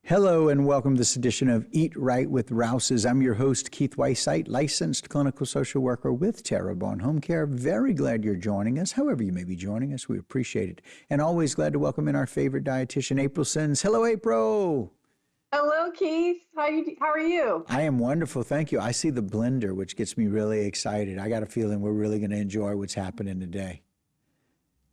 Hello and welcome to this edition of Eat Right with Rouses. I'm your host, Keith Weissite, licensed clinical social worker with Terrebonne Home Care. Very glad you're joining us. However you may be joining us, we appreciate it. And always glad to welcome in our favorite dietitian, April Sins. Hello, April. Hello, Keith. How are you? I am wonderful. Thank you. I see the blender, which gets me really excited. I got a feeling we're really going to enjoy what's happening today.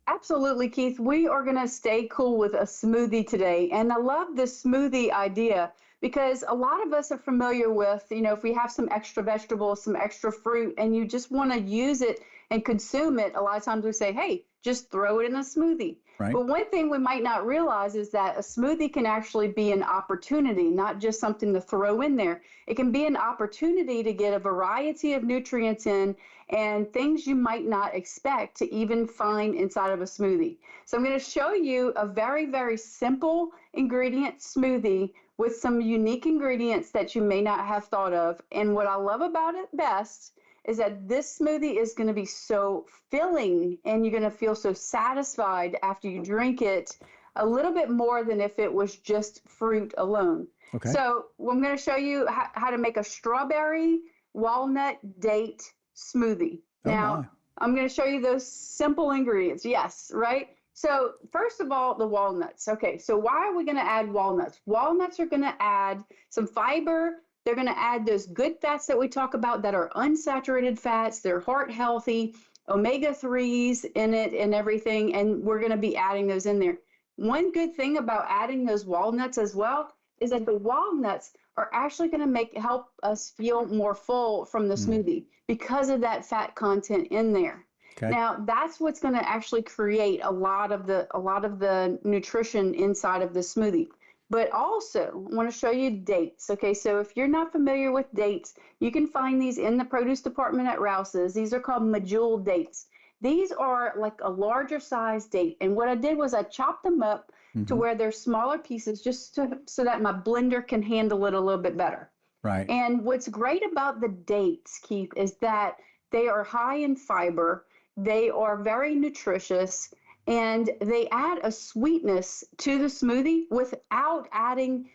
Absolutely, Keith. We are going to stay cool with a smoothie today. And I love this smoothie idea because a lot of us are familiar with, if we have some extra vegetables, some extra fruit, and you just want to use it and consume it, a lot of times we say, hey, just throw it in a smoothie. Right. But one thing we might not realize is that a smoothie can actually be an opportunity, not just something to throw in there. It can be an opportunity to get a variety of nutrients in and things you might not expect to even find inside of a smoothie. So I'm going to show you a very, very simple ingredient smoothie with some unique ingredients that you may not have thought of. And what I love about it best is that this smoothie is going to be so filling and you're going to feel so satisfied after you drink it, a little bit more than if it was just fruit alone. Okay. So I'm going to show you how to make a strawberry walnut date smoothie. Now, I'm going to show you those simple ingredients. Yes, right? So first of all, the walnuts. Okay, so why are we going to add walnuts? Walnuts are going to add some fiber. They're going to add those good fats that we talk about that are unsaturated fats. They're heart healthy, omega-3s in it and everything, and we're going to be adding those in there. One good thing about adding those walnuts as well is that the walnuts are actually going to help us feel more full from the smoothie because of that fat content in there. Okay. Now, that's what's going to actually create a lot of the nutrition inside of the smoothie. But also, I want to show you dates. Okay, so if you're not familiar with dates, you can find these in the produce department at Rouses. These are called medjool dates. These are like a larger size date. And what I did was I chopped them up to where they're smaller pieces just so that my blender can handle it a little bit better. Right. And what's great about the dates, Keith, is that they are high in fiber. They are very nutritious. And they add a sweetness to the smoothie without adding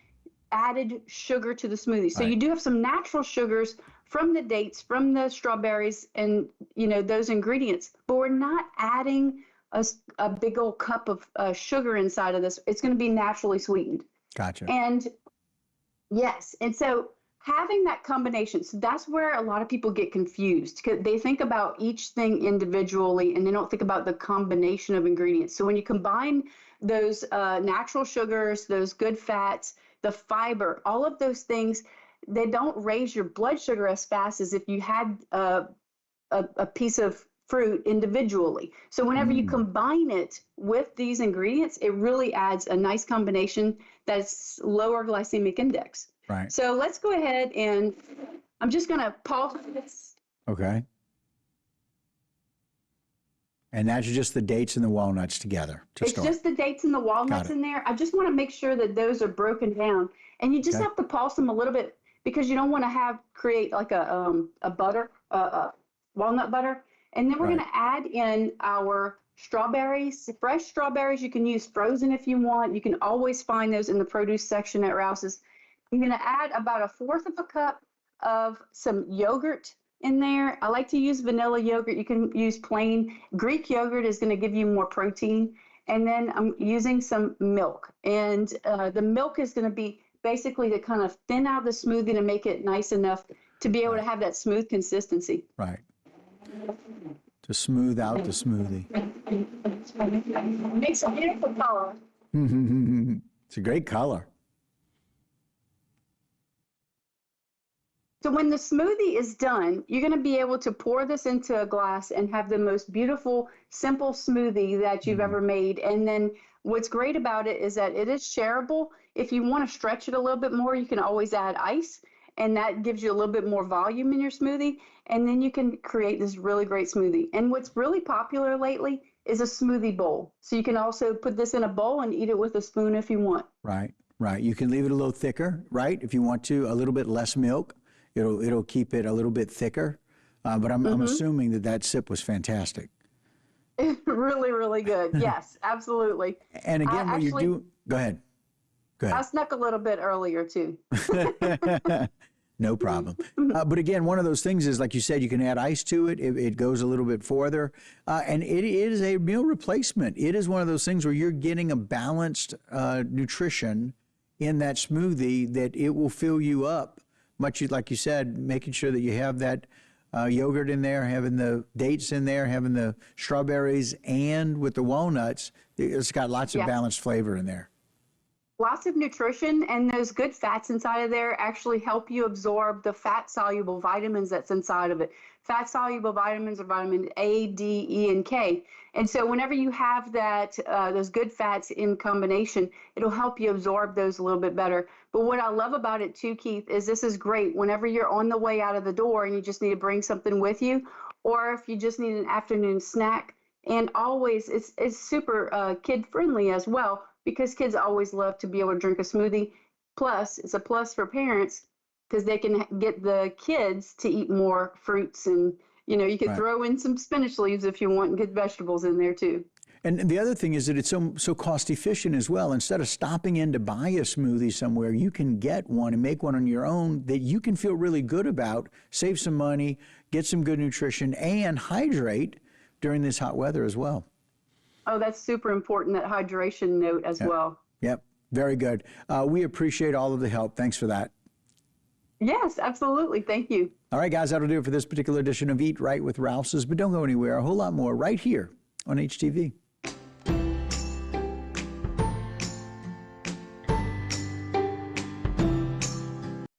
added sugar to the smoothie. So you do have some natural sugars from the dates, from the strawberries, and those ingredients. But we're not adding a big old cup of sugar inside of this. It's going to be naturally sweetened. Gotcha. And yes, and so having that combination, so that's where a lot of people get confused because they think about each thing individually and they don't think about the combination of ingredients. So when you combine those natural sugars, those good fats, the fiber, all of those things, they don't raise your blood sugar as fast as if you had a piece of fruit individually. So whenever you combine it with these ingredients, it really adds a nice combination that's lower glycemic index. Right. So let's go ahead and I'm just going to pause this. Okay. And that's just the dates and the walnuts together. It's just the dates and the walnuts in there. I just want to make sure that those are broken down. And you just have to pulse them a little bit because you don't want to create like a butter, walnut butter. And then we're going to add in our strawberries, fresh strawberries. You can use frozen if you want. You can always find those in the produce section at Rouses. I'm going to add about 1/4 of a cup of some yogurt in there. I like to use vanilla yogurt. You can use plain. Greek yogurt is going to give you more protein. And then I'm using some milk. And the milk is going to be basically to kind of thin out the smoothie to make it nice enough to be able to have that smooth consistency. Right. To smooth out the smoothie. Makes a beautiful color. It's a great color. So when the smoothie is done, you're going to be able to pour this into a glass and have the most beautiful, simple smoothie that you've ever made. And then what's great about it is that it is shareable. If you want to stretch it a little bit more, you can always add ice, and that gives you a little bit more volume in your smoothie. And then you can create this really great smoothie. And what's really popular lately is a smoothie bowl. So you can also put this in a bowl and eat it with a spoon if you want. Right, right. You can leave it a little thicker, right? If you want to, a little bit less milk. It'll keep it a little bit thicker, but I'm assuming that sip was fantastic. Really, really good. Yes, absolutely. And again, what you do, go ahead. I snuck a little bit earlier too. No problem. But again, one of those things is, like you said, you can add ice to it. It goes a little bit further. And it is a meal replacement. It is one of those things where you're getting a balanced nutrition in that smoothie that it will fill you up, much like you said, making sure that you have that yogurt in there, having the dates in there, having the strawberries, and with the walnuts, it's got lots of balanced flavor in there. Lots of nutrition, and those good fats inside of there actually help you absorb the fat-soluble vitamins that's inside of it. Fat-soluble vitamins are vitamin A, D, E, and K. And so whenever you have that, those good fats in combination, it'll help you absorb those a little bit better. But what I love about it too, Keith, is this is great whenever you're on the way out of the door and you just need to bring something with you, or if you just need an afternoon snack. And always, it's super kid-friendly as well, because kids always love to be able to drink a smoothie. Plus, it's a plus for parents because they can get the kids to eat more fruits, and you could throw in some spinach leaves if you want, and get vegetables in there too. And the other thing is that it's so cost efficient as well. Instead of stopping in to buy a smoothie somewhere, you can get one and make one on your own that you can feel really good about, save some money, get some good nutrition, and hydrate during this hot weather as well. Oh, that's super important, that hydration note as well. Yep, very good. We appreciate all of the help. Thanks for that. Yes, absolutely. Thank you. All right, guys, that'll do it for this particular edition of Eat Right with Rouses. But don't go anywhere. A whole lot more right here on HTV.